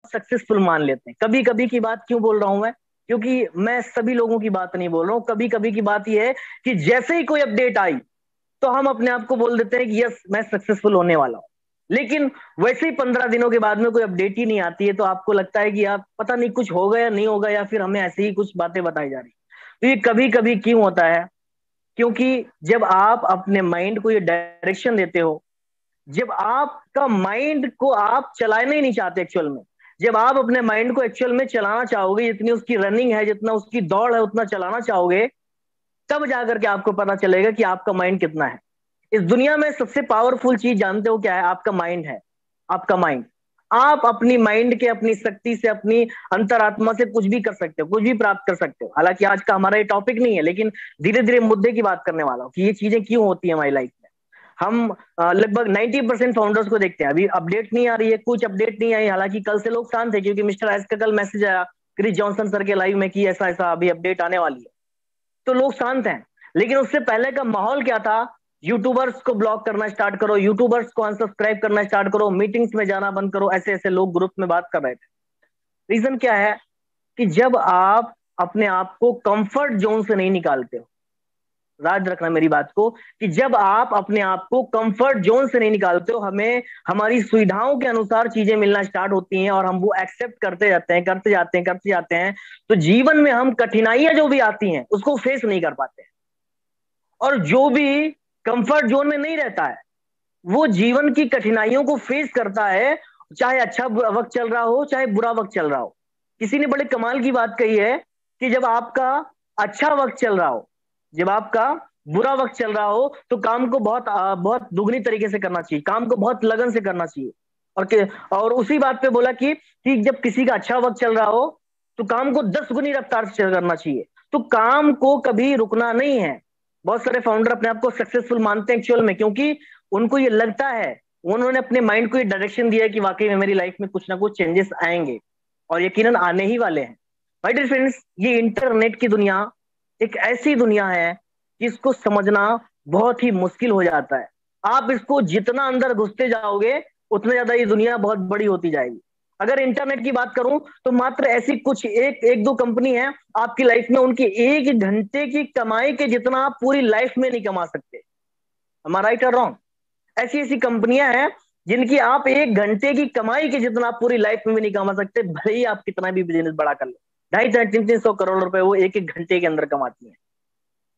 Successful मान लेते हैं। कभी कभी की बात क्यों बोल रहा हूं मैं, क्योंकि मैं सभी लोगों की बात नहीं बोल रहा हूं। कभी कभी की बात यह है कि जैसे ही कोई अपडेट आई तो हम अपने आप को बोल देते हैं कि यस मैं सक्सेसफुल होने वाला हूं। लेकिन वैसे ही 15 दिनों के बाद में कोई अपडेट ही नहीं आती है तो आपको लगता है कि यार पता नहीं कुछ होगा या नहीं होगा, या फिर हमें ऐसे ही कुछ बातें बताई जा रही। तो ये कभी कभी क्यों होता है, क्योंकि जब आप अपने माइंड को ये डायरेक्शन देते हो, जब आपका माइंड को आप चलाना ही नहीं चाहते एक्चुअल में, जब आप अपने माइंड को एक्चुअल में चलाना चाहोगे, जितनी उसकी रनिंग है, जितना उसकी दौड़ है उतना चलाना चाहोगे, तब जाकर के आपको पता चलेगा कि आपका माइंड कितना है। इस दुनिया में सबसे पावरफुल चीज जानते हो क्या है? आपका माइंड है। आपका माइंड। आप अपनी माइंड के, अपनी शक्ति से, अपनी अंतरात्मा से कुछ भी कर सकते हो, कुछ भी प्राप्त कर सकते हो। हालांकि आज का हमारा ये टॉपिक नहीं है, लेकिन धीरे धीरे मुद्दे की बात करने वाला हूँ कि ये चीजें क्यों होती है हमारी लाइफ में। हम लगभग 90% फाउंडर्स को देखते हैं, अभी अपडेट नहीं आ रही है, कुछ अपडेट नहीं आई। हालांकि कल से लोग शांत थे क्योंकि मिस्टर एस का कल मैसेज आया क्रिस जॉनसन सर के लाइव में कि ऐसा ऐसा अभी अपडेट आने वाली है, तो लोग शांत हैं। लेकिन उससे पहले का माहौल क्या था? यूट्यूबर्स को ब्लॉक करना स्टार्ट करो, यूट्यूबर्स को अनसब्सक्राइब करना स्टार्ट करो, मीटिंग्स में जाना बंद करो, ऐसे ऐसे लोग ग्रुप में बात कर रहे थे। रीजन क्या है? कि जब आप अपने आप को कंफर्ट जोन से नहीं निकालते हो, याद रखना मेरी बात को, कि जब आप अपने आप को कंफर्ट जोन से नहीं निकालते हो, हमें हमारी सुविधाओं के अनुसार चीजें मिलना स्टार्ट होती हैं और हम वो एक्सेप्ट करते जाते हैं, करते जाते हैं, करते जाते हैं, तो जीवन में हम कठिनाइयां जो भी आती हैं उसको फेस नहीं कर पाते। और जो भी कंफर्ट जोन में नहीं रहता है वो जीवन की कठिनाइयों को फेस करता है, चाहे अच्छा वक्त चल रहा हो चाहे बुरा वक्त चल रहा हो। किसी ने बड़े कमाल की बात कही है कि जब आपका अच्छा वक्त चल रहा हो, जब आपका बुरा वक्त चल रहा हो, तो काम को बहुत दुगनी तरीके से करना चाहिए, काम को बहुत लगन से करना चाहिए। और उसी बात पे बोला कि जब किसी का अच्छा वक्त चल रहा हो तो काम को 10 गुनी रफ्तार से करना चाहिए। तो काम को कभी रुकना नहीं है। बहुत सारे फाउंडर अपने आप को सक्सेसफुल मानते हैं एक्चुअल में, क्योंकि उनको ये लगता है, उन्होंने अपने माइंड को ये डायरेक्शन दिया है कि वाकई में मेरी लाइफ में कुछ ना कुछ चेंजेस आएंगे, और यकीनन आने ही वाले हैं। माय डियर फ्रेंड्स, ये इंटरनेट की दुनिया एक ऐसी दुनिया है जिसको समझना बहुत ही मुश्किल हो जाता है। आप इसको जितना अंदर घुसते जाओगे उतना ज्यादा ये दुनिया बहुत बड़ी होती जाएगी। अगर इंटरनेट की बात करूं तो मात्र ऐसी कुछ एक दो कंपनी है आपकी लाइफ में, उनकी 1 घंटे की कमाई के जितना आप पूरी लाइफ में नहीं कमा सकते। am I right or wrong? ऐसी ऐसी कंपनियां हैं जिनकी आप 1 घंटे की कमाई के जितना आप पूरी लाइफ में भी नहीं कमा सकते, भले ही आप कितना भी बिजनेस बड़ा कर लो। 250-300 करोड़ रुपए वो 1 घंटे के अंदर कमाती हैं।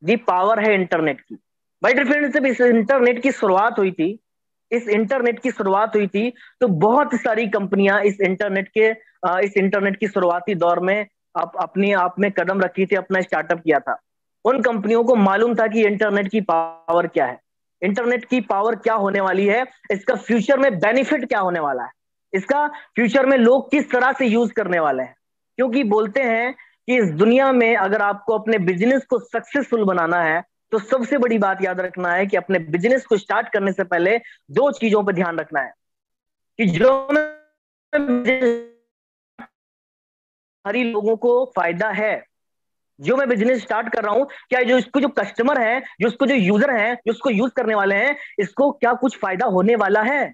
दी पावर है इंटरनेट की। भाई डियर फ्रेंड्स, जब इस इंटरनेट की शुरुआत हुई थी, तो बहुत सारी कंपनियां इस इंटरनेट की शुरुआती दौर में अपने आप में कदम रखी थी, अपना स्टार्टअप किया था। उन कंपनियों को मालूम था कि इंटरनेट की पावर क्या है, इंटरनेट की पावर क्या होने वाली है, इसका फ्यूचर में बेनिफिट क्या होने वाला है, इसका फ्यूचर में लोग किस तरह से यूज करने वाले हैं। क्योंकि बोलते हैं कि इस दुनिया में अगर आपको अपने बिजनेस को सक्सेसफुल बनाना है तो सबसे बड़ी बात याद रखना है कि अपने बिजनेस को स्टार्ट करने से पहले 2 चीजों पर ध्यान रखना है कि जो हरी लोगों को फायदा है, जो मैं बिजनेस स्टार्ट कर रहा हूं, क्या जो इसको जो कस्टमर है, जो इसको जो यूजर है, जो इसको यूज करने वाले हैं, इसको क्या कुछ फायदा होने वाला है,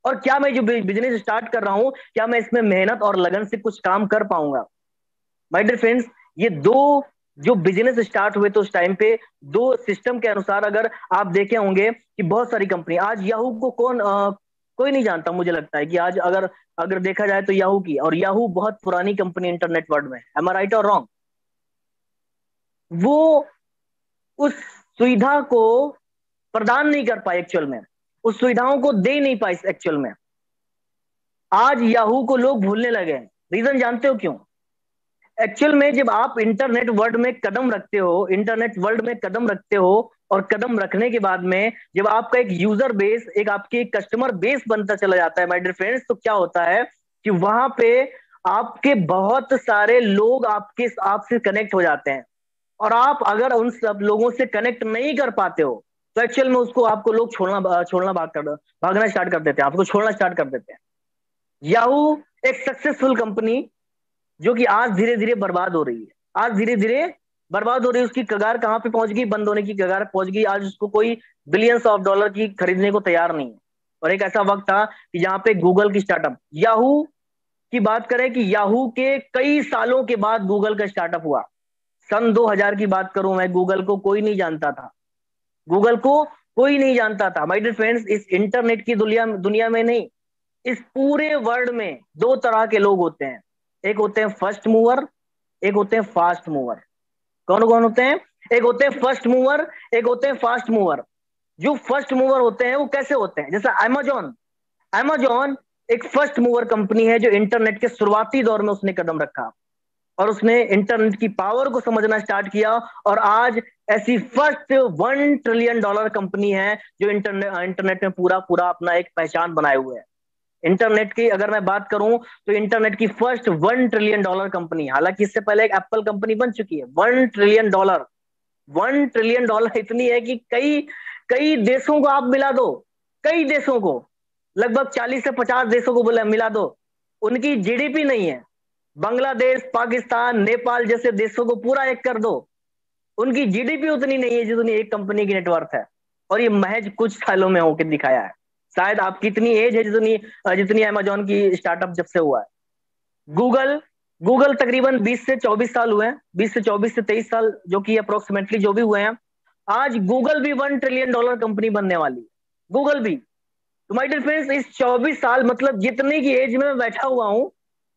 और क्या मैं जो बिजनेस स्टार्ट कर रहा हूं क्या मैं इसमें मेहनत और लगन से कुछ काम कर पाऊंगा। माय डियर फ्रेंड्स, ये दो जो बिजनेस स्टार्ट हुए तो उस टाइम पे 2 सिस्टम के अनुसार, अगर आप देखे होंगे कि बहुत सारी कंपनी, आज याहू को कोई नहीं जानता। मुझे लगता है कि आज अगर अगर देखा जाए तो याहू की, और याहू बहुत पुरानी कंपनी इंटरनेट वर्ल्ड में, एम आई राइट और रॉन्ग? वो उस सुविधा को प्रदान नहीं कर पाए एक्चुअल में, उस सुविधाओं को दे नहीं पाए एक्चुअल में। आज याहू को लोग भूलने लगे हैं। रीजन जानते हो क्यों? एक्चुअल में जब आप इंटरनेट वर्ल्ड में कदम रखते हो और कदम रखने के बाद में जब आपका एक यूजर बेस, एक आपके कस्टमर बेस बनता चला जाता है माय डियर फ्रेंड्स, तो क्या होता है कि वहां पे आपके बहुत सारे लोग आपसे कनेक्ट हो जाते हैं। और आप अगर उन सब लोगों से कनेक्ट नहीं कर पाते हो तो एक्चुअल में उसको आपको लोग भागना स्टार्ट कर देते हैं, आपको छोड़ना स्टार्ट कर देते हैं। याहू एक सक्सेसफुल कंपनी जो कि आज धीरे धीरे बर्बाद हो रही है, आज धीरे धीरे बर्बाद हो रही है। उसकी कगार कहां पे पहुंच गई? बंद होने की कगार पहुंच गई। आज उसको कोई बिलियंस ऑफ डॉलर की खरीदने को तैयार नहीं है। और एक ऐसा वक्त था कि जहां पे गूगल की स्टार्टअप याहू की बात करें कि याहू के कई सालों के बाद गूगल का स्टार्टअप हुआ। सन 2000 की बात करूं मैं, गूगल को कोई नहीं जानता था। गूगल को कोई नहीं जानता था माय डियर फ्रेंड्स। इस इंटरनेट की दुनिया दुनिया में नहीं, इस पूरे वर्ल्ड में दो तरह के लोग होते हैं। एक होते हैं फर्स्ट मूवर, एक होते हैं फास्ट मूवर। कौन कौन होते हैं? एक होते हैं फर्स्ट मूवर, एक होते हैं फास्ट मूवर। जो फर्स्ट मूवर होते हैं वो कैसे होते हैं? जैसे अमेजॉन। अमेजॉन एक फर्स्ट मूवर कंपनी है जो इंटरनेट के शुरुआती दौर में उसने कदम रखा और उसने इंटरनेट की पावर को समझना स्टार्ट किया, और आज ऐसी फर्स्ट $1 ट्रिलियन कंपनी है जो इंटरनेट में पूरा पूरा अपना एक पहचान बनाए हुए है। इंटरनेट की अगर मैं बात करूं तो इंटरनेट की फर्स्ट $1 ट्रिलियन कंपनी, हालांकि इससे पहले एक एप्पल कंपनी बन चुकी है। $1 ट्रिलियन, $1 ट्रिलियन इतनी है कि कई कई देशों को आप मिला दो, कई देशों को, लगभग 40 से 50 देशों को बोले मिला दो, उनकी जीडीपी नहीं है। बांग्लादेश, पाकिस्तान, नेपाल जैसे देशों को पूरा एक कर दो, उनकी जीडीपी उतनी नहीं है जितनी एक कंपनी की नेटवर्थ है। और ये महज कुछ सालों में होकर दिखाया है। शायद आपकी इतनी एज है जितनी जितनी अमेजॉन की स्टार्टअप जब से हुआ है। गूगल गूगल तकरीबन 20 से 24 साल हुए हैं, 20 से 24 से 23 साल जो कि अप्रोक्सीमेटली जो भी हुए हैं। आज गूगल भी $1 ट्रिलियन कंपनी बनने वाली है, गूगल भी। तो माय डियर फ्रेंड्स, इस 24 साल मतलब जितने की एज में मैं बैठा हुआ हूं,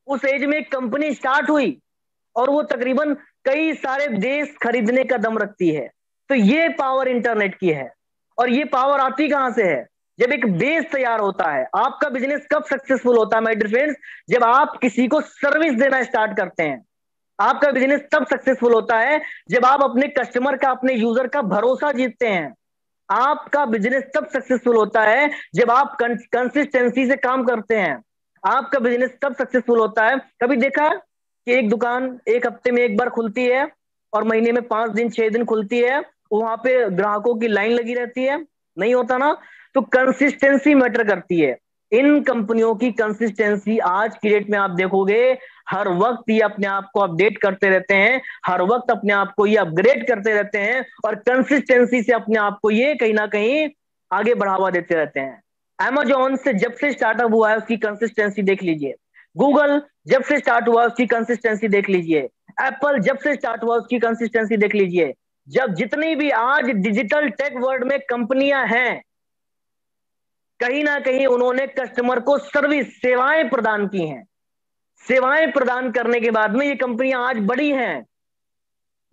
उस एज में एक कंपनी स्टार्ट हुई और वो तकरीबन कई सारे देश खरीदने का दम रखती है। तो ये पावर इंटरनेट की है। और ये पावर आती कहां से है? जब एक बेस तैयार होता है। आपका बिजनेस कब सक्सेसफुल होता है माय डियर फ्रेंड्स? जब आप किसी को सर्विस देना स्टार्ट करते हैं। आपका बिजनेस तब सक्सेसफुल होता है जब आप अपने कस्टमर का, अपने यूजर का भरोसा जीतते हैं। आपका बिजनेस तब सक्सेसफुल होता है जब आप कंसिस्टेंसी से काम करते हैं। आपका बिजनेस तब सक्सेसफुल होता है। कभी देखा कि एक दुकान एक हफ्ते में एक बार खुलती है और महीने में 5 दिन 6 दिन खुलती है, वहां पे ग्राहकों की लाइन लगी रहती है? नहीं होता ना। तो कंसिस्टेंसी मैटर करती है। इन कंपनियों की कंसिस्टेंसी आज की डेट में आप देखोगे, हर वक्त ये अपने आप को अपडेट करते रहते हैं, हर वक्त अपने आप को ये अपग्रेड करते रहते हैं, और कंसिस्टेंसी से अपने आप को ये कहीं ना कहीं आगे बढ़ावा देते रहते हैं। अमेजोन से जब से स्टार्टअप हुआ है उसकी कंसिस्टेंसी देख लीजिए। गूगल जब से स्टार्ट हुआ उसकी कंसिस्टेंसी देख लीजिए। एप्पल जब से स्टार्ट हुआ उसकी कंसिस्टेंसी देख लीजिए। जब जितनी भी आज डिजिटल टेक वर्ल्ड में कंपनियां हैं, कहीं ना कहीं उन्होंने कस्टमर को सर्विस, सेवाएं प्रदान की हैं। सेवाएं प्रदान करने के बाद में ये कंपनियां आज बड़ी हैं।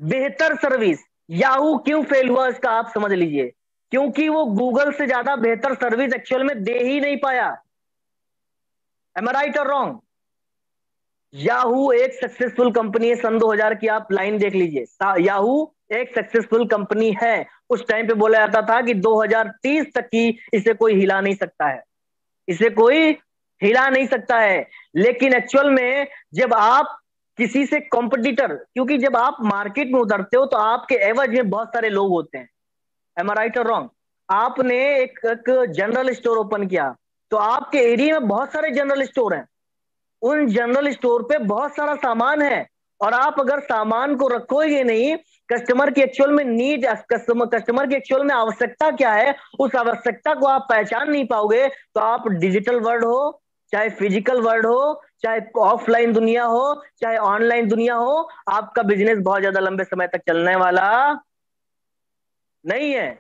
बेहतर सर्विस। याहू क्यों फेल हुआ इसका आप समझ लीजिए, क्योंकि वो गूगल से ज्यादा बेहतर सर्विस एक्चुअल में दे ही नहीं पाया। एम आई राइट और रॉन्ग? याहू एक सक्सेसफुल कंपनी है। सन 2000 की आप लाइन देख लीजिए, याहू एक सक्सेसफुल कंपनी है। उस टाइम पे बोला जाता था कि 2030 तक की इसे कोई हिला नहीं सकता है, इसे कोई हिला नहीं सकता है। लेकिन एक्चुअल में जब आप किसी से कॉम्पिटिटर, क्योंकि जब आप मार्केट में उतरते हो तो आपके एवज में बहुत सारे लोग होते हैं। एम आई राइट और रॉन्ग? आपने एक जनरल स्टोर ओपन किया तो आपके एरिया में बहुत सारे जनरल स्टोर हैं। उन जनरल स्टोर पे बहुत सारा सामान है, और आप अगर सामान को रखोगे नहीं, कस्टमर की एक्चुअल में नीड, कस्टमर की एक्चुअल में आवश्यकता क्या है, उस आवश्यकता को आप पहचान नहीं पाओगे, तो आप डिजिटल वर्ल्ड हो, चाहे फिजिकल वर्ल्ड हो, चाहे ऑफलाइन दुनिया हो, चाहे ऑनलाइन दुनिया हो, आपका बिजनेस बहुत ज्यादा लंबे समय तक चलने वाला नहीं है।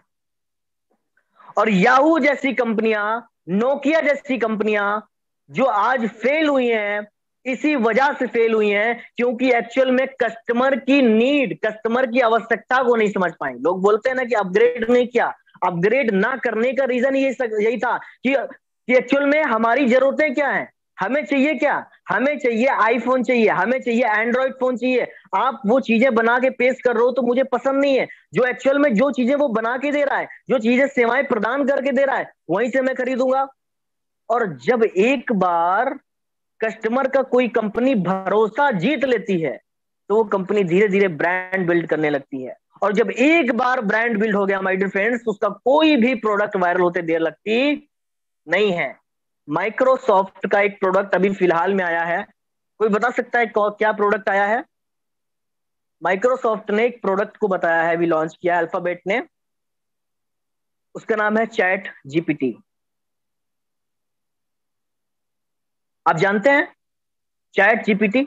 और याहू जैसी कंपनियां, नोकिया जैसी कंपनियां जो आज फेल हुई हैं, इसी वजह से फेल हुई हैं क्योंकि एक्चुअल में कस्टमर की नीड, कस्टमर की आवश्यकता को नहीं समझ पाए। लोग बोलते हैं ना कि अपग्रेड नहीं किया। अपग्रेड ना करने का रीजन यही था कि एक्चुअल में हमारी जरूरतें क्या हैं। हमें चाहिए क्या? हमें चाहिए आईफोन चाहिए, हमें चाहिए एंड्रॉइड फोन चाहिए। आप वो चीजें बना के पेश कर रहे हो तो मुझे पसंद नहीं है। जो एक्चुअल में जो चीजें वो बना के दे रहा है, जो चीजें सेवाएं प्रदान करके दे रहा है, वहीं से मैं खरीदूंगा। और जब एक बार कस्टमर का कोई कंपनी भरोसा जीत लेती है तो वो कंपनी धीरे धीरे ब्रांड बिल्ड करने लगती है। और जब एक बार ब्रांड बिल्ड हो गया माय डियर फ्रेंड्स, उसका कोई भी प्रोडक्ट वायरल होते देर लगती नहीं है। माइक्रोसॉफ्ट का एक प्रोडक्ट अभी फिलहाल में आया है, कोई बता सकता है क्या प्रोडक्ट आया है? माइक्रोसॉफ्ट ने एक प्रोडक्ट को बताया है, अभी लॉन्च किया है अल्फाबेट ने। उसका नाम है चैट जीपीटी। आप जानते हैं चैट जीपीटी।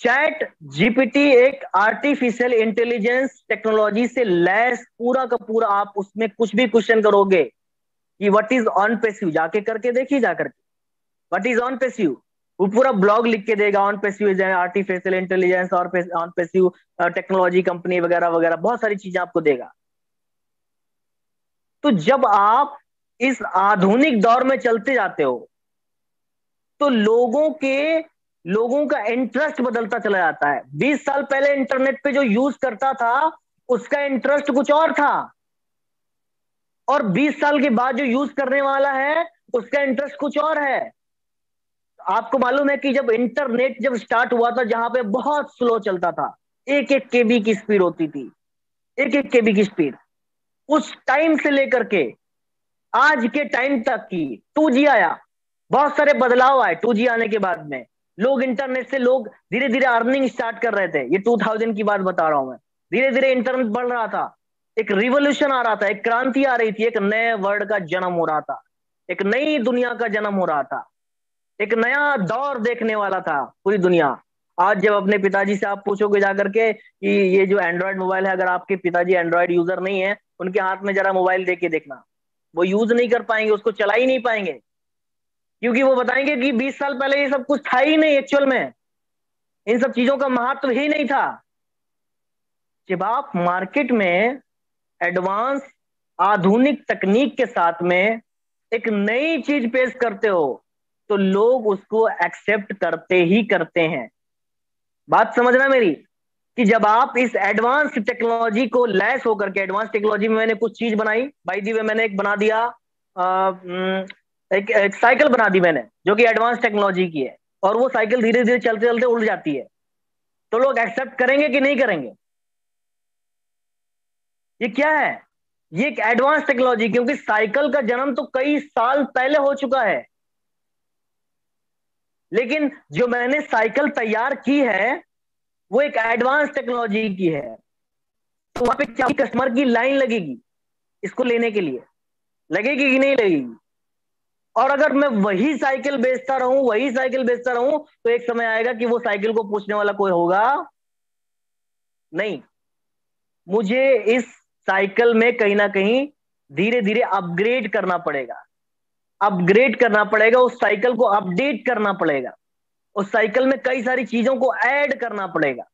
चैट जीपीटी एक आर्टिफिशियल इंटेलिजेंस टेक्नोलॉजी से लैस पूरा का पूरा, आप उसमें कुछ भी क्वेश्चन करोगे कि व्हाट इज ऑन पेसिव, जाके करके देखिए, जा करके व्हाट इज ऑन पेसिव, वो पूरा ब्लॉग लिख के देगा। On passive is artificial intelligence और ऑन पेसिव टेक्नोलॉजी कंपनी वगैरह वगैरह, बहुत सारी चीजें आपको देगा। तो जब आप इस आधुनिक दौर में चलते जाते हो तो लोगों का इंटरेस्ट बदलता चला जाता है। 20 साल पहले इंटरनेट पे जो यूज करता था उसका इंटरेस्ट कुछ और था, और 20 साल के बाद जो यूज करने वाला है उसका इंटरेस्ट कुछ और है। आपको मालूम है कि जब इंटरनेट जब स्टार्ट हुआ था, जहां पे बहुत स्लो चलता था, 1-1 KB की स्पीड होती थी, 1-1 KB की स्पीड, उस टाइम से लेकर के आज के टाइम तक की 2G आया, बहुत सारे बदलाव आए 2G आने के बाद में। लोग इंटरनेट से लोग धीरे धीरे अर्निंग स्टार्ट कर रहे थे, ये 2000 की बात बता रहा हूं मैं। धीरे धीरे इंटरनेट बढ़ रहा था, एक रिवोल्यूशन आ रहा था, एक क्रांति आ रही थी, एक नए वर्ल्ड का जन्म हो रहा था, एक नई दुनिया का जन्म हो रहा था, एक नया दौर देखने वाला था पूरी दुनिया। आज जब अपने पिताजी से आप पूछोगे जाकर के कि ये जो एंड्रॉयड मोबाइल है, अगर आपके पिताजी एंड्रॉयड यूजर नहीं है, उनके हाथ में जरा मोबाइल दे के देखना, वो यूज नहीं कर पाएंगे, उसको चला ही नहीं पाएंगे, क्योंकि वो बताएंगे कि 20 साल पहले ये सब कुछ था ही नहीं, एक्चुअल में इन सब चीजों का महत्व ही नहीं था। जब आप मार्केट में एडवांस आधुनिक तकनीक के साथ में एक नई चीज पेश करते हो तो लोग उसको एक्सेप्ट करते ही करते हैं। बात समझना मेरी, कि जब आप इस एडवांस टेक्नोलॉजी को लैस होकर के, एडवांस टेक्नोलॉजी में मैंने कुछ चीज बनाई, बाय द वे मैंने एक बना दिया, एक साइकिल बना दी मैंने जो कि एडवांस टेक्नोलॉजी की है, और वो साइकिल धीरे धीरे चलते चलते उड़ जाती है, तो लोग एक्सेप्ट करेंगे कि नहीं करेंगे? ये क्या है? ये एक एडवांस टेक्नोलॉजी, क्योंकि साइकिल का जन्म तो कई साल पहले हो चुका है, लेकिन जो मैंने साइकिल तैयार की है वो एक एडवांस टेक्नोलॉजी की है। तो वहां पे क्या कस्टमर की लाइन लगेगी इसको लेने के लिए, लगेगी कि नहीं लगेगी? और अगर मैं वही साइकिल बेचता रहूं, वही साइकिल बेचता रहूं, तो एक समय आएगा कि वो साइकिल को पूछने वाला कोई होगा नहीं। मुझे इस साइकिल में कहीं ना कहीं धीरे धीरे अपग्रेड करना पड़ेगा, अपग्रेड करना पड़ेगा, उस साइकिल को अपडेट करना पड़ेगा, उस साइकिल में कई सारी चीजों को ऐड करना पड़ेगा,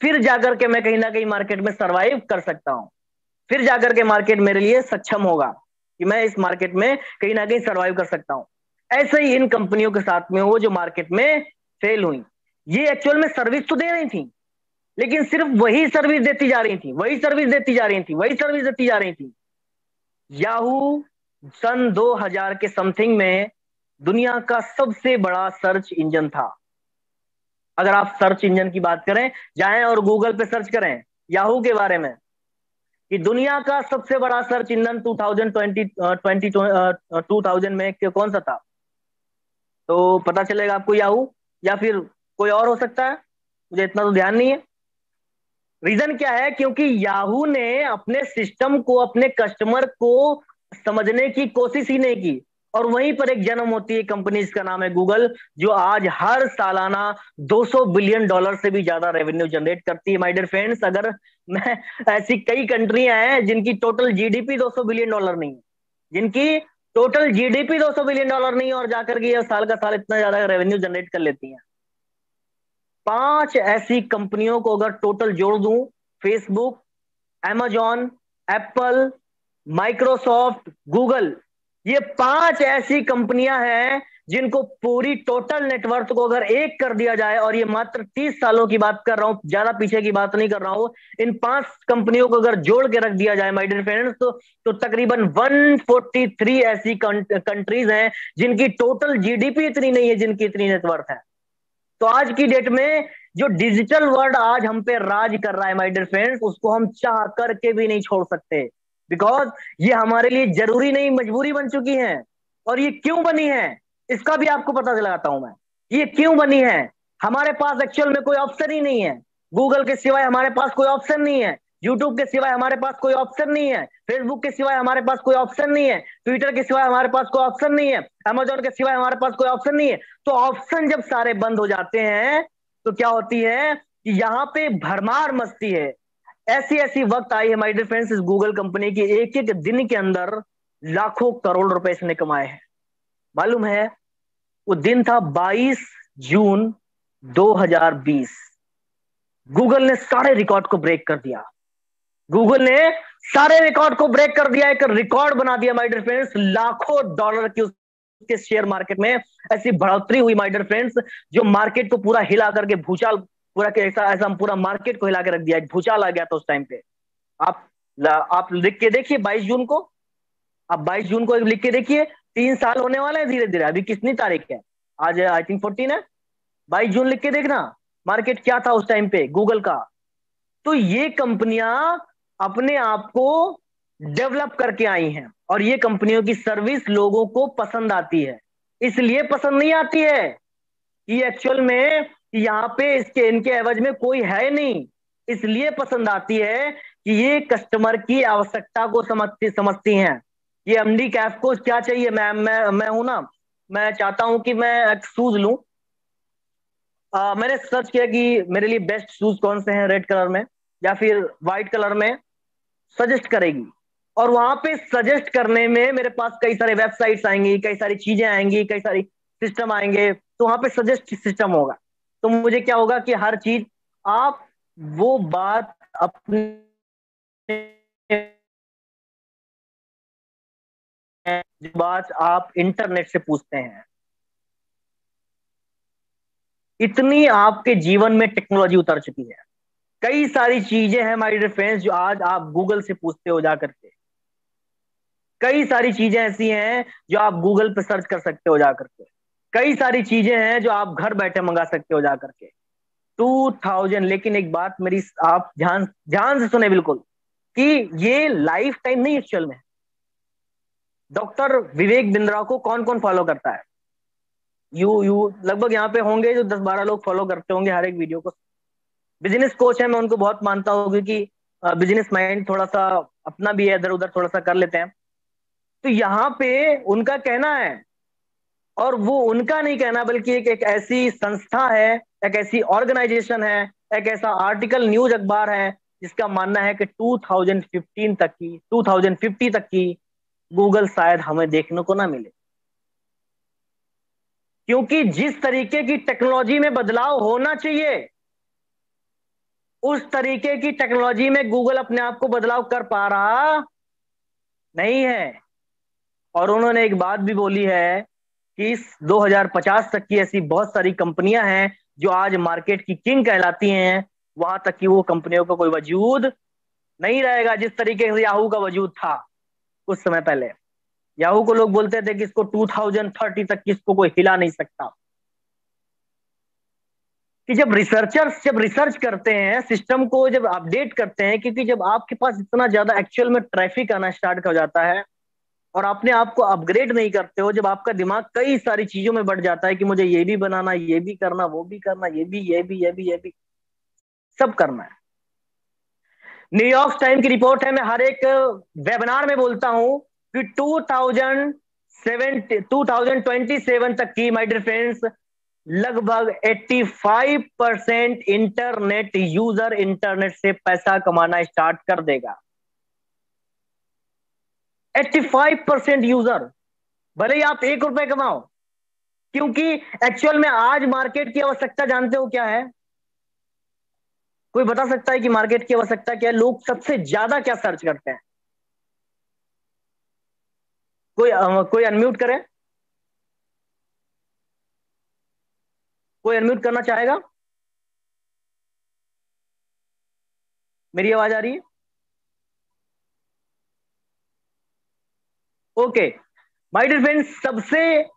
फिर जाकर के मैं कहीं ना कहीं मार्केट में सरवाइव कर सकता हूं, फिर जाकर के मार्केट मेरे लिए सक्षम होगा कि मैं इस मार्केट में कहीं ना कहीं सरवाइव कर सकता हूं। ऐसे ही इन कंपनियों के साथ में वो जो मार्केट में फेल हुई, ये एक्चुअल में सर्विस तो दे रही थी, लेकिन सिर्फ वही सर्विस देती जा रही थी, वही सर्विस देती जा रही थी, वही सर्विस देती जा रही थी। याहू सन 2000 के समथिंग में दुनिया का सबसे बड़ा सर्च इंजन था। अगर आप सर्च इंजन की बात करें, जाएं और गूगल पे सर्च करें याहू के बारे में कि दुनिया का सबसे बड़ा सर्च इंजन 2000 में कौन सा था, तो पता चलेगा आपको याहू, या फिर कोई और हो सकता है, मुझे इतना तो ध्यान नहीं है। रीजन क्या है? क्योंकि याहू ने अपने सिस्टम को, अपने कस्टमर को समझने की कोशिश ही नहीं की, और वहीं पर एक जन्म होती है कंपनी, इसका नाम है गूगल, जो आज हर सालाना $200 बिलियन से भी ज्यादा रेवेन्यू जनरेट करती है। माय डियर फ्रेंड्स, अगर मैं, ऐसी कई कंट्रियां हैं जिनकी टोटल जीडीपी $200 बिलियन नहीं है, जिनकी टोटल जीडीपी $200 बिलियन नहीं है, और जाकर के ये साल का साल इतना ज्यादा रेवेन्यू जनरेट कर लेती हैं। 5 ऐसी कंपनियों को अगर टोटल जोड़ दूं, Facebook, amazon, Apple, Microsoft, Google, ये 5 ऐसी कंपनियां हैं जिनको पूरी टोटल नेटवर्थ को अगर एक कर दिया जाए, और ये मात्र 30 सालों की बात कर रहा हूं, ज्यादा पीछे की बात नहीं कर रहा हूं, इन 5 कंपनियों को अगर जोड़ के रख दिया जाए माय डियर फ्रेंड्स, तो तकरीबन 143 ऐसी कंट्रीज हैं जिनकी टोटल जीडीपी इतनी नहीं है, जिनकी इतनी नेटवर्थ है। तो आज की डेट में जो डिजिटल वर्ल्ड आज हम पे राज कर रहा है माय डियर फ्रेंड्स, उसको हम चाह करके भी नहीं छोड़ सकते, बिकॉज ये हमारे लिए जरूरी नहीं, मजबूरी बन चुकी है। और ये क्यों बनी है इसका भी आपको पता दिलाता हूं मैं, ये क्यों बनी है। हमारे पास एक्चुअल में कोई ऑप्शन ही नहीं है, गूगल के सिवाय हमारे पास कोई ऑप्शन नहीं है, यूट्यूब के सिवाय हमारे पास कोई ऑप्शन नहीं है, फेसबुक के सिवाय हमारे पास कोई ऑप्शन नहीं है, ट्विटर के सिवाय हमारे पास कोई ऑप्शन नहीं है, अमेजोन के सिवाय हमारे पास कोई ऑप्शन नहीं है। तो ऑप्शन जब सारे बंद हो जाते हैं तो क्या होती है कि यहाँ पे भरमार मस्ती है। ऐसी ऐसी वक्त आई है माय डियर फ्रेंड्स, इस गूगल कंपनी की एक एक दिन के अंदर लाखों करोड़ रुपए इसने कमाए हैं। मालूम है, वो दिन था 22 जून 2020। गूगल ने सारे रिकॉर्ड को ब्रेक कर दिया। गूगल ने सारे रिकॉर्ड को ब्रेक कर दिया, एक रिकॉर्ड बना दिया माय डियर फ्रेंड्स। लाखों डॉलर की उसके शेयर मार्केट में ऐसी बढ़ोतरी हुई माय डियर फ्रेंड्स, जो मार्केट को पूरा हिला करके भूचाल, पूरा ऐसा ऐसा पूरा मार्केट को हिला के रख दिया। एक भूचाल आ गया था उस टाइम पे। आप आप लिख के देखिए 22 जून को, आप 22 जून को लिख के देखिए। 3 साल होने वाले हैं धीरे धीरे। अभी कितनी तारीख है? आज आई थिंक 14 है। 22 जून लिख के देखना मार्केट क्या था उस टाइम पे गूगल का। तो ये कंपनियां अपने आप को डेवलप करके आई हैं और ये कंपनियों की सर्विस लोगों को पसंद आती है। इसलिए पसंद नहीं आती है कि एक्चुअल में यहाँ पे इसके इनके एवज में कोई है नहीं। इसलिए पसंद आती है कि ये कस्टमर की आवश्यकता को समझती हैं। ये एमडी कैफ को क्या चाहिए? मैं हूं ना, मैं चाहता हूं कि मैं एक शूज लूं। मैंने सर्च किया कि मेरे लिए बेस्ट शूज कौन से हैं, रेड कलर में या फिर व्हाइट कलर में, सजेस्ट करेगी। और वहां पे सजेस्ट करने में मेरे पास कई सारे वेबसाइट्स आएंगी, कई सारी चीजें आएंगी, कई सारी सिस्टम आएंगे। तो वहां पे सजेस्ट सिस्टम होगा। तो मुझे क्या होगा कि हर चीज आप वो बात अपने बात आप इंटरनेट से पूछते हैं। इतनी आपके जीवन में टेक्नोलॉजी उतर चुकी है। कई सारी चीजें हैं माय डियर फ्रेंड्स जो आज आप गूगल से पूछते हो जाकर के। कई सारी चीजें ऐसी हैं जो आप गूगल पे सर्च कर सकते हो जाकर के। कई सारी चीजें हैं जो आप घर बैठे मंगा सकते हो जाकर के। 2000, लेकिन एक बात मेरी आप ध्यान ध्यान से सुने बिल्कुल, कि ये लाइफ टाइम नहीं एक्चुअल में। डॉक्टर विवेक बिंद्रा को कौन कौन फॉलो करता है? यू लगभग यहाँ पे होंगे जो 10-12 लोग फॉलो करते होंगे हर एक वीडियो को। बिजनेस कोच है, मैं उनको बहुत मानता हूँ क्योंकि बिजनेस माइंड थोड़ा सा अपना भी है, इधर उधर थोड़ा सा कर लेते हैं। तो यहाँ पे उनका कहना है, और वो उनका नहीं कहना बल्कि एक ऐसी संस्था है, एक ऐसी ऑर्गेनाइजेशन है, एक ऐसा आर्टिकल न्यूज अखबार है जिसका मानना है कि 2050 तक की गूगल शायद हमें देखने को ना मिले। क्योंकि जिस तरीके की टेक्नोलॉजी में बदलाव होना चाहिए उस तरीके की टेक्नोलॉजी में गूगल अपने आप को बदलाव कर पा रहा नहीं है। और उन्होंने एक बात भी बोली है कि इस 2050 तक की ऐसी बहुत सारी कंपनियां हैं जो आज मार्केट की किंग कहलाती हैं, वहां तक की वो कंपनियों का कोई वजूद नहीं रहेगा जिस तरीके से याहू का वजूद था कुछ समय पहले। याहू को लोग बोलते थे कि इसको 2030 तक किसको कोई हिला नहीं सकता। कि जब रिसर्च करते हैं, सिस्टम को जब अपडेट करते हैं, क्योंकि जब आपके पास इतना ज्यादा एक्चुअल में ट्रैफिक आना स्टार्ट हो जाता है और अपने आप को अपग्रेड नहीं करते हो, जब आपका दिमाग कई सारी चीजों में बढ़ जाता है कि मुझे ये भी बनाना, ये भी करना, वो भी करना, ये भी सब करना है। न्यूयॉर्क टाइम की रिपोर्ट है, मैं हर एक वेबिनार में बोलता हूं कि 2027 तक की माय डियर फ्रेंड्स लगभग 85% इंटरनेट यूजर इंटरनेट से पैसा कमाना स्टार्ट कर देगा। 85% यूजर, भले ही आप 1 रुपए कमाओ। क्योंकि एक्चुअल में आज मार्केट की आवश्यकता जानते हो क्या है? कोई बता सकता है कि मार्केट की आवश्यकता क्या है? लोग सबसे ज्यादा क्या सर्च करते हैं? कोई अनम्यूट करे, कोई अनम्यूट करना चाहेगा? मेरी आवाज आ रही है? ओके माय डियर फ्रेंड्स, सबसे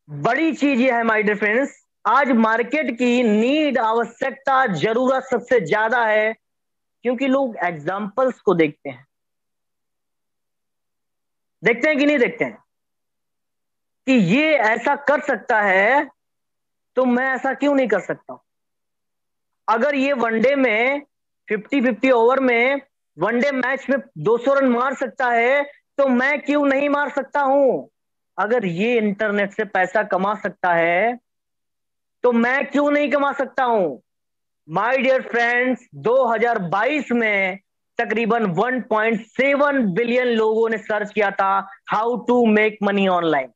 बड़ी चीज ये है माय डियर फ्रेंड्स, आज मार्केट की नीड, आवश्यकता, जरूरत सबसे ज्यादा है क्योंकि लोग एग्जाम्पल्स को देखते हैं। देखते हैं कि नहीं देखते हैं कि ये ऐसा कर सकता है तो मैं ऐसा क्यों नहीं कर सकता? अगर ये वनडे में 50-50 ओवर में वनडे मैच में 200 रन मार सकता है, तो मैं क्यों नहीं मार सकता हूं? अगर ये इंटरनेट से पैसा कमा सकता है, तो मैं क्यों नहीं कमा सकता हूं? माय डियर फ्रेंड्स, 2022 में तकरीबन 1.7 बिलियन लोगों ने सर्च किया था how to make money online.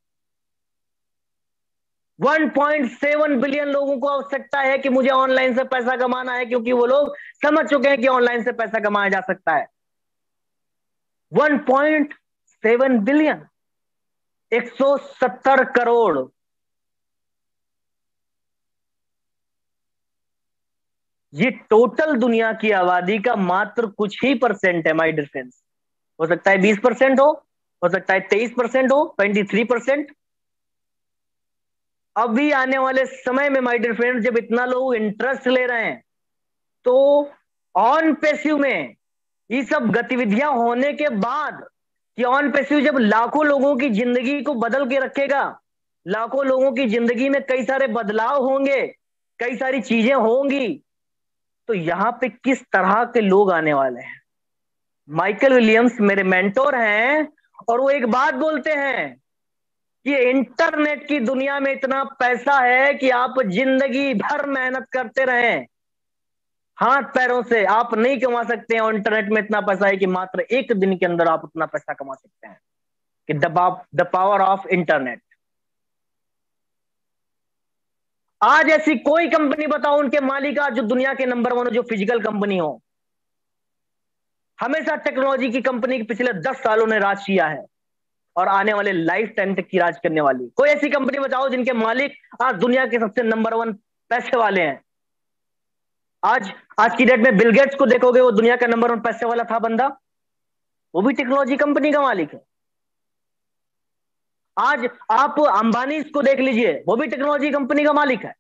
1.7 billion लोगों को आवश्यकता है कि मुझे ऑनलाइन से पैसा कमाना है, क्योंकि वो लोग समझ चुके हैं कि ऑनलाइन से पैसा कमाया जा सकता है। 1.7 बिलियन, 170 करोड़। ये टोटल दुनिया की आबादी का मात्र कुछ ही परसेंट है माय डियर फ्रेंड्स। हो सकता है 20% हो सकता है 23% हो, 23%। अभी आने वाले समय में माय डियर फ्रेंड्स, जब इतना लोग इंटरेस्ट ले रहे हैं, तो ऑन पैसिव में ये सब गतिविधियां होने के बाद, कि ऑन पैसिव जब लाखों लोगों की जिंदगी को बदल के रखेगा, लाखों लोगों की जिंदगी में कई सारे बदलाव होंगे, कई सारी चीजें होंगी, तो यहां पे किस तरह के लोग आने वाले हैं? माइकल विलियम्स मेरे मेंटोर हैं, और वो एक बात बोलते हैं कि इंटरनेट की दुनिया में इतना पैसा है कि आप जिंदगी भर मेहनत करते रहें, हाथ पैरों से आप नहीं कमा सकते हैं। और इंटरनेट में इतना पैसा है कि मात्र एक दिन के अंदर आप उतना पैसा कमा सकते हैं, कि द पावर ऑफ इंटरनेट। आज ऐसी कोई कंपनी बताओ उनके मालिक आज जो दुनिया के नंबर 1 हो, जो फिजिकल कंपनी हो। हमेशा टेक्नोलॉजी की कंपनी के पिछले 10 सालों ने राज किया है, और आने वाले लाइफ टाइम तक की राज करने वाली कोई ऐसी कंपनी बताओ जिनके मालिक आज दुनिया के सबसे नंबर 1 पैसे वाले हैं। आज आज की डेट में बिल गेट्स को देखोगे, वो दुनिया का नंबर 1 पैसे वाला था बंदा, वो भी टेक्नोलॉजी कंपनी का मालिक है। आज आप अंबानी को देख लीजिए, वो भी टेक्नोलॉजी कंपनी का मालिक है।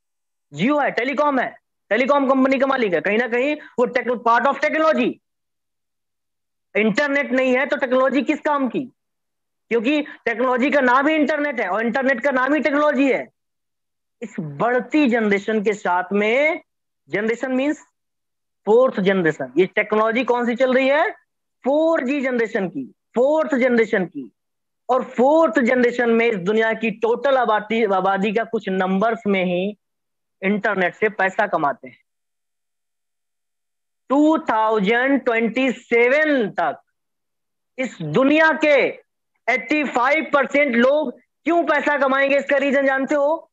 जियो है, टेलीकॉम कंपनी का मालिक है। कहीं ना कहीं वो पार्ट ऑफ टेक्नोलॉजी। इंटरनेट नहीं है तो टेक्नोलॉजी किस काम की? क्योंकि टेक्नोलॉजी का नाम ही इंटरनेट है, और इंटरनेट का नाम ही टेक्नोलॉजी है। इस बढ़ती जनरेशन के साथ में, जनरेशन मींस फोर्थ जनरेशन, ये टेक्नोलॉजी कौन सी चल रही है? 4G जनरेशन की, फोर्थ जनरेशन की। और फोर्थ जनरेशन में इस दुनिया की टोटल आबादी आबादी का कुछ नंबर्स में ही इंटरनेट से पैसा कमाते हैं। 2027 तक इस दुनिया के 85% लोग क्यों पैसा कमाएंगे? इसका रीजन जानते हो?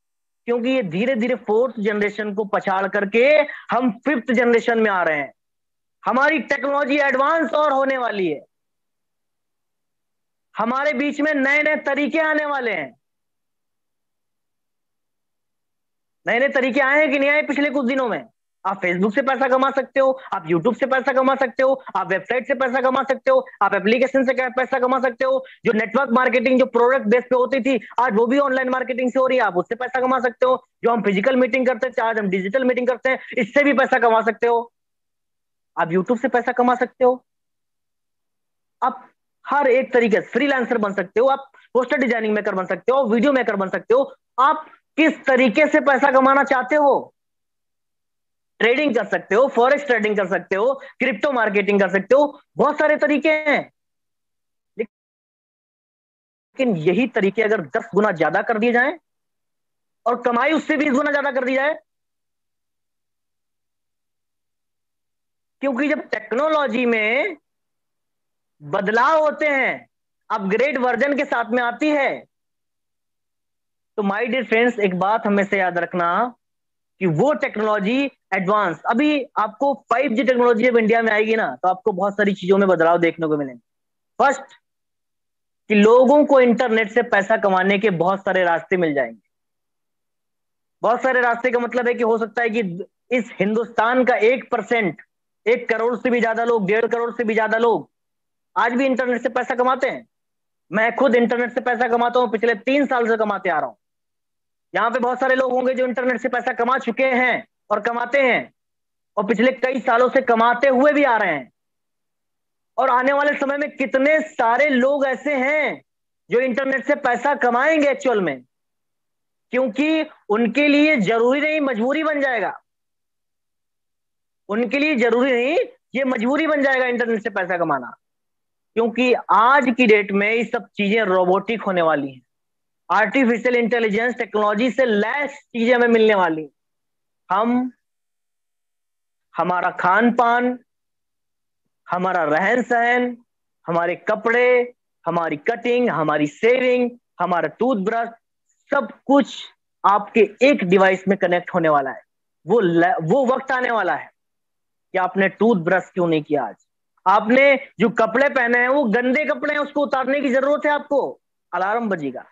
क्योंकि ये धीरे धीरे फोर्थ जनरेशन को पछाड़ करके हम फिफ्थ जनरेशन में आ रहे हैं। हमारी टेक्नोलॉजी एडवांस और होने वाली है। हमारे बीच में नए नए तरीके आने वाले हैं। नए नए तरीके आए हैं कि नहीं आए पिछले कुछ दिनों में? आप फेसबुक से पैसा कमा सकते हो, आप यूट्यूब से पैसा कमा सकते हो, आप वेबसाइट से पैसा कमा सकते हो, आप एप्लीकेशन से पैसा कमा सकते हो। जो नेटवर्क मार्केटिंग जो प्रोडक्ट बेस पे होती थी, आज वो भी ऑनलाइन मार्केटिंग से हो रही है, आप उससे पैसा कमा सकते हो। जो हम फिजिकल मीटिंग करते थे, आज हम डिजिटल मीटिंग करते हैं, इससे भी पैसा कमा सकते हो। आप यूट्यूब से पैसा कमा सकते हो। आप हर एक तरीके से फ्रीलांसर बन सकते हो, आप पोस्टर डिजाइनिंग मेकर बन सकते हो, वीडियो मेकर बन सकते हो। आप किस तरीके से पैसा कमाना चाहते हो? ट्रेडिंग कर सकते हो, फॉरेक्स ट्रेडिंग कर सकते हो, क्रिप्टो मार्केटिंग कर सकते हो, बहुत सारे तरीके हैं। लेकिन यही तरीके अगर 10 गुना ज्यादा कर दिए जाएं, और कमाई उससे 20 गुना ज्यादा कर दी जाए, क्योंकि जब टेक्नोलॉजी में बदलाव होते हैं, अपग्रेड वर्जन के साथ में आती है, तो माय डियर फ्रेंड्स एक बात हमेशा याद रखना कि वो टेक्नोलॉजी एडवांस, अभी आपको 5G टेक्नोलॉजी जब इंडिया में आएगी ना, तो आपको बहुत सारी चीजों में बदलाव देखने को मिलेंगे। फर्स्ट, कि लोगों को इंटरनेट से पैसा कमाने के बहुत सारे रास्ते मिल जाएंगे। बहुत सारे रास्ते का मतलब है कि हो सकता है कि इस हिंदुस्तान का 1%, 1 करोड़ से भी ज्यादा लोग, 1.5 करोड़ से भी ज्यादा लोग आज भी इंटरनेट से पैसा कमाते हैं। मैं खुद इंटरनेट से पैसा कमाता हूं, पिछले 3 साल से कमाते आ रहा हूं। यहाँ पे बहुत सारे लोग होंगे जो इंटरनेट से पैसा कमा चुके हैं और कमाते हैं, और पिछले कई सालों से कमाते हुए भी आ रहे हैं। और आने वाले समय में कितने सारे लोग ऐसे हैं जो इंटरनेट से पैसा कमाएंगे एक्चुअल में, क्योंकि उनके लिए जरूरी नहीं, मजबूरी बन जाएगा। उनके लिए जरूरी नहीं, ये मजबूरी बन जाएगा इंटरनेट से पैसा कमाना, क्योंकि आज की डेट में ये सब चीजें रोबोटिक होने वाली हैं। आर्टिफिशियल इंटेलिजेंस टेक्नोलॉजी से लैस चीजें हमें मिलने वाली। हम, हमारा खान पान, हमारा रहन सहन, हमारे कपड़े, हमारी कटिंग, हमारी सेविंग, हमारा टूथब्रश, सब कुछ आपके एक डिवाइस में कनेक्ट होने वाला है। वो वक्त आने वाला है कि आपने टूथब्रश क्यों नहीं किया आज, आपने जो कपड़े पहने हैं वो गंदे कपड़े हैं, उसको उतारने की जरूरत है आपको, अलार्म बजेगा।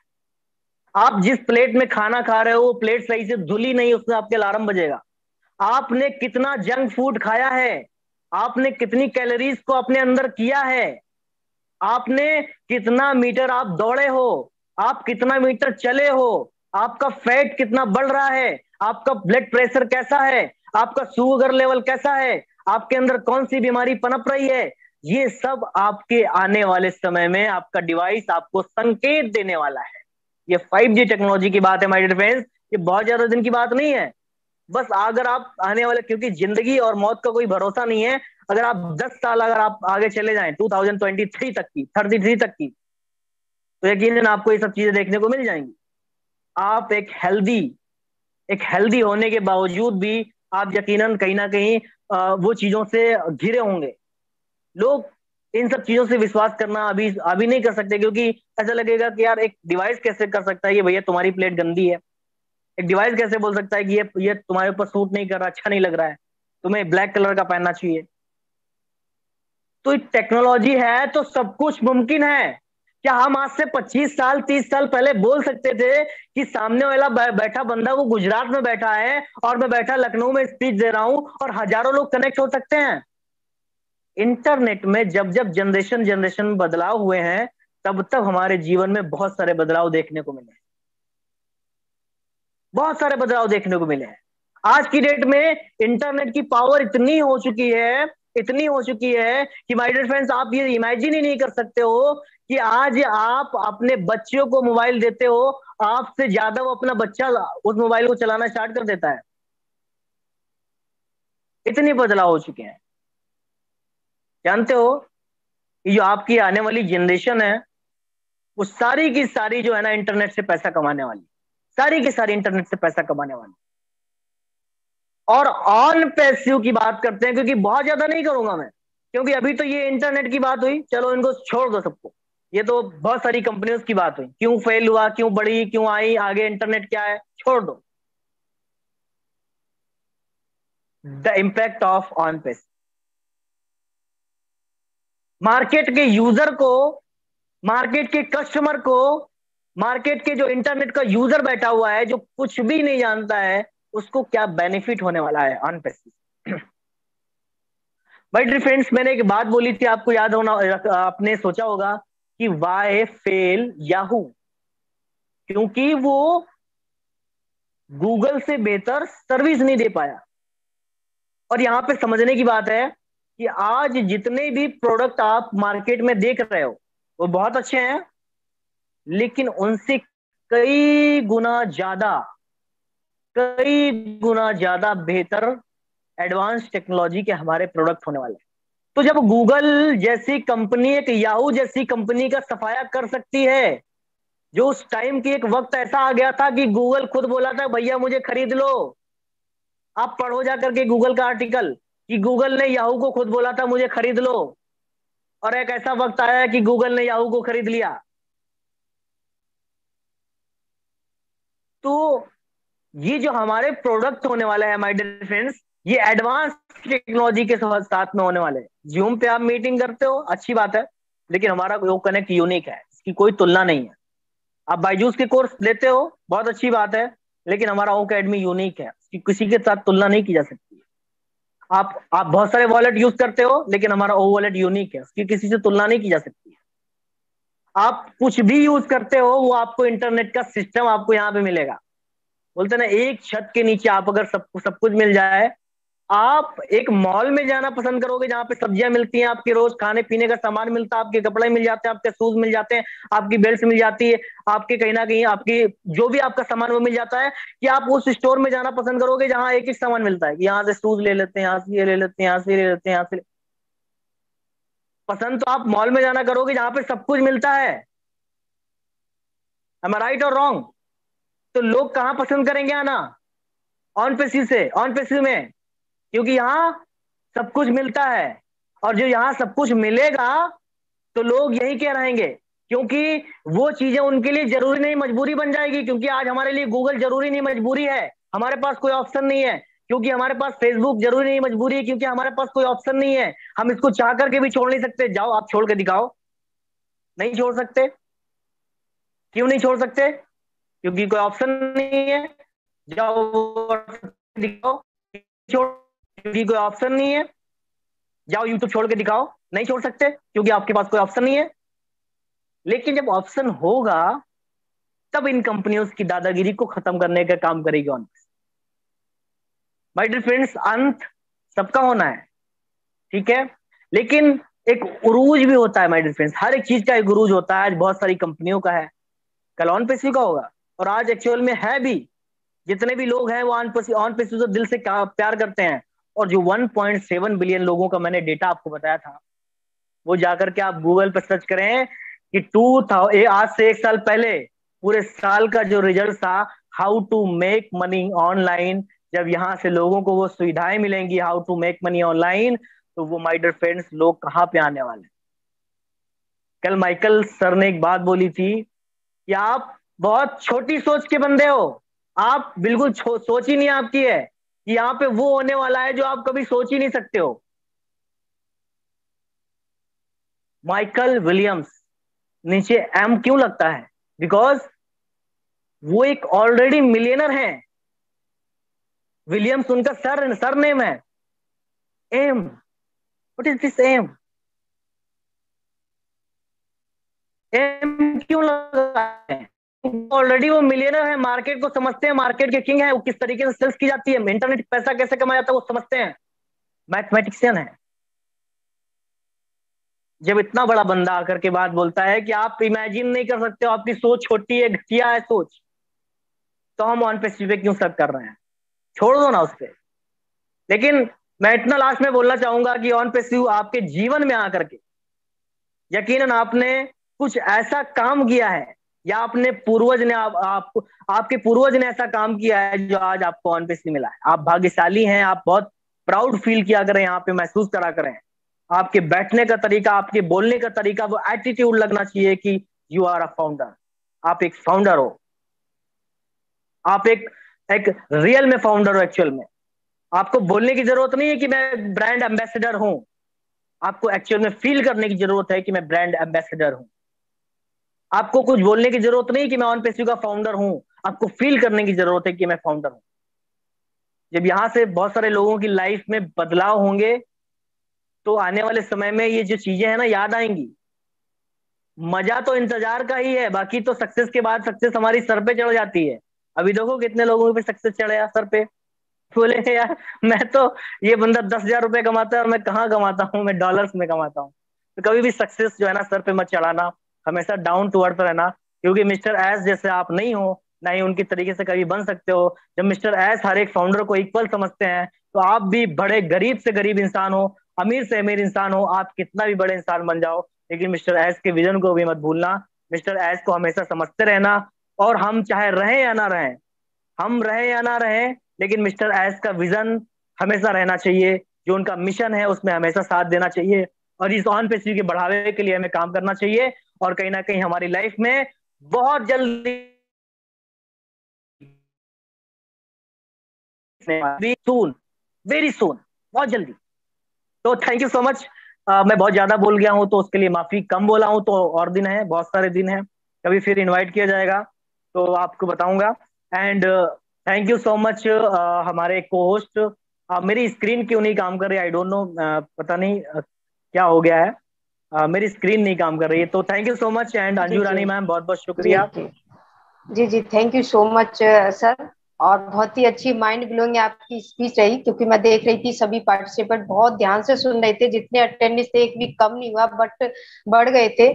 आप जिस प्लेट में खाना खा रहे हो वो प्लेट सही से धुली नहीं, उसमें आपके अलार्म बजेगा। आपने कितना जंक फूड खाया है, आपने कितनी कैलोरीज को अपने अंदर किया है, आपने कितना मीटर आप दौड़े हो, आप कितना मीटर चले हो, आपका फैट कितना बढ़ रहा है, आपका ब्लड प्रेशर कैसा है, आपका शुगर लेवल कैसा है, आपके अंदर कौन सी बीमारी पनप रही है, ये सब आपके आने वाले समय में आपका डिवाइस आपको संकेत देने वाला है। ये 5G टेक्नोलॉजी की बात है माय डियर फ्रेंड्स, ये बहुत ज्यादा दिन की बात नहीं है। बस अगर आप आने वाले, क्योंकि जिंदगी और मौत का कोई भरोसा नहीं है, अगर आप 10 साल अगर आप आगे चले जाएं 2023 तक की, 33 तक की, तो यकीनन आपको ये सब चीजें देखने को मिल जाएंगी। आप एक हेल्दी होने के बावजूद भी आप यकीनन कहीं ना कहीं वो चीजों से घिरे होंगे। लोग इन सब चीजों से विश्वास करना अभी अभी नहीं कर सकते, क्योंकि ऐसा लगेगा कि यार एक डिवाइस कैसे कर सकता है कि भैया तुम्हारी प्लेट गंदी है, एक डिवाइस कैसे बोल सकता है कि ये तुम्हारे ऊपर सूट नहीं कर रहा, अच्छा नहीं लग रहा है, तुम्हें ब्लैक कलर का पहनना चाहिए। तो टेक्नोलॉजी है तो सब कुछ मुमकिन है। क्या हम आज से 25 साल 30 साल पहले बोल सकते थे कि सामने वाला बैठा बंदा वो गुजरात में बैठा है और मैं बैठा लखनऊ में स्पीच दे रहा हूं और हजारों लोग कनेक्ट हो सकते हैं? इंटरनेट में जब जब जनरेशन जनरेशन में बदलाव हुए हैं, तब तब हमारे जीवन में बहुत सारे बदलाव देखने को मिले हैं, बहुत सारे बदलाव देखने को मिले हैं। आज की डेट में इंटरनेट की पावर इतनी हो चुकी है, इतनी हो चुकी है कि माय डियर फ्रेंड्स आप ये इमेजिन ही नहीं कर सकते हो कि आज आप अपने बच्चों को मोबाइल देते हो, आपसे ज्यादा वो अपना बच्चा उस मोबाइल को चलाना स्टार्ट कर देता है। इतनी बदलाव हो चुके हैं। जानते हो, ये जो आपकी आने वाली जनरेशन है वो सारी की सारी जो है ना इंटरनेट से पैसा कमाने वाली, सारी की सारी इंटरनेट से पैसा कमाने वाली। और ऑन पैसिव की बात करते हैं, क्योंकि बहुत ज्यादा नहीं करूंगा मैं, क्योंकि अभी तो ये इंटरनेट की बात हुई, चलो इनको छोड़ दो सबको, ये तो बहुत सारी कंपनियों की बात हुई, क्यों फेल हुआ, क्यों बढ़ी, क्यों आई, आगे इंटरनेट क्या है, छोड़ दो। The impact of on passive, market के यूजर को, मार्केट के कस्टमर को, मार्केट के जो इंटरनेट का यूजर बैठा हुआ है जो कुछ भी नहीं जानता है, उसको क्या बेनिफिट होने वाला है on passive. But dear friends, मैंने एक बात बोली थी, आपको याद होना, आपने सोचा होगा कि वाई फेल याहू, क्योंकि वो गूगल से बेहतर सर्विस नहीं दे पाया। और यहां पे समझने की बात है कि आज जितने भी प्रोडक्ट आप मार्केट में देख रहे हो वो बहुत अच्छे हैं, लेकिन उनसे कई गुना ज्यादा बेहतर एडवांस टेक्नोलॉजी के हमारे प्रोडक्ट होने वाले हैं। तो जब गूगल जैसी कंपनी एक याहू जैसी कंपनी का सफाया कर सकती है, जो उस टाइम की एक वक्त ऐसा आ गया था कि गूगल खुद बोला था भैया मुझे खरीद लो, आप पढ़ो जा करके गूगल का आर्टिकल कि गूगल ने याहू को खुद बोला था मुझे खरीद लो, और एक ऐसा वक्त आया कि गूगल ने याहू को खरीद लिया। तो ये जो हमारे प्रोडक्ट होने वाले हैं माय डियर फ्रेंड्स, ये एडवांस टेक्नोलॉजी के साथ में होने वाले हैं। जूम पे आप मीटिंग करते हो, अच्छी बात है, लेकिन हमारा वो कनेक्ट यूनिक है, इसकी कोई तुलना नहीं है। आप बायजूस के कोर्स लेते हो, बहुत अच्छी बात है, लेकिन हमारा ओ अकेडमी यूनिक है, इसकी किसी के साथ तुलना नहीं की जा सकती है। आप बहुत सारे वॉलेट यूज करते हो, लेकिन हमारा ओ वॉलेट यूनिक है, उसकी किसी से तुलना नहीं की जा सकती है। आप कुछ भी यूज करते हो, वो आपको इंटरनेट का सिस्टम आपको यहाँ पे मिलेगा। बोलते ना, एक छत के नीचे आप अगर सब कुछ मिल जाए, आप एक मॉल में जाना पसंद करोगे जहां पे सब्जियां मिलती हैं, आपके रोज खाने पीने का सामान मिलता है, आपके कपड़े मिल जाते हैं, आपके शूज मिल जाते हैं, आपकी बेल्ट मिल जाती है, आपके कहीं ना कहीं आपकी जो भी आपका सामान वो मिल जाता है, कि आप उस स्टोर में जाना पसंद करोगे जहां एक ही सामान मिलता है, कि यहाँ से शूज ले लेते हैं, यहाँ से ये ले लेते हैं, यहाँ से ले लेते हैं, यहाँ से पसंद तो आप मॉल में जाना करोगे जहां पे सब कुछ मिलता है। एम आई राइट और रॉन्ग? तो लोग कहाँ पसंद करेंगे आना? ऑन पेसी से, ऑन पेसी में, क्योंकि यहाँ सब कुछ मिलता है। और जो यहाँ सब कुछ मिलेगा तो लोग यही क्या रहेंगे, क्योंकि वो चीजें उनके लिए जरूरी नहीं मजबूरी बन जाएगी। क्योंकि आज हमारे लिए गूगल जरूरी नहीं मजबूरी है, हमारे पास कोई ऑप्शन नहीं है। क्योंकि हमारे पास फेसबुक जरूरी नहीं मजबूरी है, क्योंकि हमारे पास कोई ऑप्शन नहीं है। हम इसको चाह करके भी छोड़ नहीं सकते। जाओ आप छोड़ के दिखाओ। नहीं छोड़ सकते। क्यों नहीं छोड़ सकते? क्योंकि कोई ऑप्शन नहीं है। जाओ दिखाओ। छोड़, क्योंकि कोई ऑप्शन नहीं है। जाओ यूट्यूब छोड़ के दिखाओ। नहीं छोड़ सकते क्योंकि आपके पास कोई ऑप्शन नहीं है। लेकिन जब ऑप्शन होगा तब इन कंपनियों की दादागिरी को खत्म करने का काम करेगी ऑन। माय डियर फ्रेंड्स, अंत सबका होना है, ठीक है, लेकिन एक उरूज भी होता है माय डियर फ्रेंड्स। हर एक चीज का एक उरूज होता है। आज बहुत सारी कंपनियों का है, कल ऑन पेसी का होगा, और आज एक्चुअल में है भी। जितने भी लोग हैं वो ऑन पेसी से दिल से प्यार करते हैं। और जो 1.7 बिलियन लोगों का मैंने डेटा आपको बताया था, वो जाकर के आप गूगल पर सर्च करें कि आज से 1 साल पहले पूरे साल का जो रिजल्ट था, how to make money online, जब यहां से लोगों को वो सुविधाएं मिलेंगी how to make money online, तो वो माय डियर फ्रेंड्स लोग कहाँ पे आने वाले हैं। कल माइकल सर ने एक बात बोली थी कि आप बहुत छोटी सोच के बंदे हो। आप बिल्कुल सोच ही नहीं आपकी है कि यहाँ पे वो होने वाला है जो आप कभी सोच ही नहीं सकते हो। माइकल विलियम्स, नीचे एम क्यों लगता है? बिकॉज वो एक ऑलरेडी मिलियनर हैं। विलियम्स उनका सर नेम है। M, what is this M? M क्यों लगा है? ऑलरेडी वो मिलियनर है, मार्केट को समझते हैं, मार्केट के किंग है। वो किस तरीके से सेल्स की जाती है, इंटरनेट पैसा कैसे कमाया जाता है वो समझते हैं, मैथमेटिशियन है। जब इतना बड़ा बंदा आकर के बात बोलता है कि आप इमेजिन नहीं कर सकते हो, आपकी सोच छोटी है, घटिया है सोच, तो हम ऑन पे पे क्यों सब कर रहे हैं? छोड़ दो ना उस पे। लेकिन मैं इतना लास्ट में बोलना चाहूंगा कि ऑन पे आपके जीवन में आकर के यकीनन आपने कुछ ऐसा काम किया है, या अपने पूर्वज ने आपके पूर्वज ने ऐसा काम किया है जो आज आपको ऑन पे मिला है। आप भाग्यशाली हैं, आप बहुत प्राउड फील किया करें, यहाँ पे महसूस करा करें। आपके बैठने का तरीका, आपके बोलने का तरीका, वो एटीट्यूड लगना चाहिए कि यू आर अ फाउंडर। आप एक फाउंडर हो। आप एक रियल में फाउंडर हो एक्चुअल में। आपको बोलने की जरूरत नहीं है कि मैं ब्रांड एम्बेसडर हूं। आपको एक्चुअल में फील करने की जरूरत है कि मैं ब्रांड एम्बेसडर हूं। आपको कुछ बोलने की जरूरत नहीं कि मैं ऑन पेसी का फाउंडर हूं। आपको फील करने की जरूरत है कि मैं फाउंडर हूं। जब यहां से बहुत सारे लोगों की लाइफ में बदलाव होंगे तो आने वाले समय में ये जो चीजें हैं ना याद आएंगी। मजा तो इंतजार का ही है, बाकी तो सक्सेस के बाद सक्सेस हमारी सर पे चढ़ जाती है। अभी देखो कितने लोगों पे सक्सेस चढ़े सर पे। बोले यार मैं तो, ये बंदा 10,000 रुपए कमाता है और मैं कहाँ कमाता हूँ, मैं डॉलर्स में कमाता हूँ। तो कभी भी सक्सेस जो है ना सर पे मत चढ़ाना, हमेशा डाउन टू अर्थ रहना। क्योंकि मिस्टर एस जैसे आप नहीं हो, ना ही उनकी तरीके से कभी बन सकते हो। जब मिस्टर एस हर एक फाउंडर को इक्वल समझते हैं, तो आप भी बड़े गरीब से गरीब इंसान हो, अमीर से अमीर इंसान हो, आप कितना भी बड़े इंसान बन जाओ, लेकिन मिस्टर एस के विजन को भी मत भूलना। मिस्टर एस को हमेशा समझते रहना। और हम चाहे रहें या ना रहें, हम रहे या ना रहे, लेकिन मिस्टर एस का विजन हमेशा रहना चाहिए। जो उनका मिशन है उसमें हमेशा साथ देना चाहिए, और इस ऑन पेसी के बढ़ावे के लिए हमें काम करना चाहिए। और कहीं ना कहीं हमारी लाइफ में बहुत जल्दी, सून, वेरी सून, बहुत जल्दी। तो थैंक यू सो मच। मैं बहुत ज्यादा बोल गया हूं तो उसके लिए माफी, कम बोला हूं तो और दिन है, बहुत सारे दिन है, कभी फिर इनवाइट किया जाएगा तो आपको बताऊंगा। And thank you so much हमारे को होस्ट। मेरी स्क्रीन क्यों नहीं काम कर रही, आई डोंट नो, पता नहीं क्या हो गया है। मेरी स्क्रीन नहीं काम कर रही है। तो thank you so much. And ji Anju ji Rani ma'am बहुत बहुत जी शुक्रिया। जी जी जी thank you so much sir. और बहुत ही अच्छी माइंड ब्लोइंग आपकी स्पीच रही, क्योंकि मैं देख रही थी सभी पार्टिसिपेंट बहुत ध्यान से सुन रहे थे। जितने अटेंडेंस थे एक भी कम नहीं हुआ, बट बढ़ गए थे।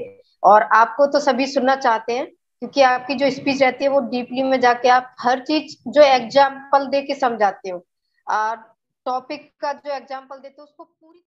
और आपको तो सभी सुनना चाहते हैं, क्योंकि आपकी जो स्पीच रहती है वो डीपली में जाके आप हर चीज जो एग्जाम्पल दे के समझाते हो। टॉपिक का जो एग्जाम्पल देते हो उसको पूरी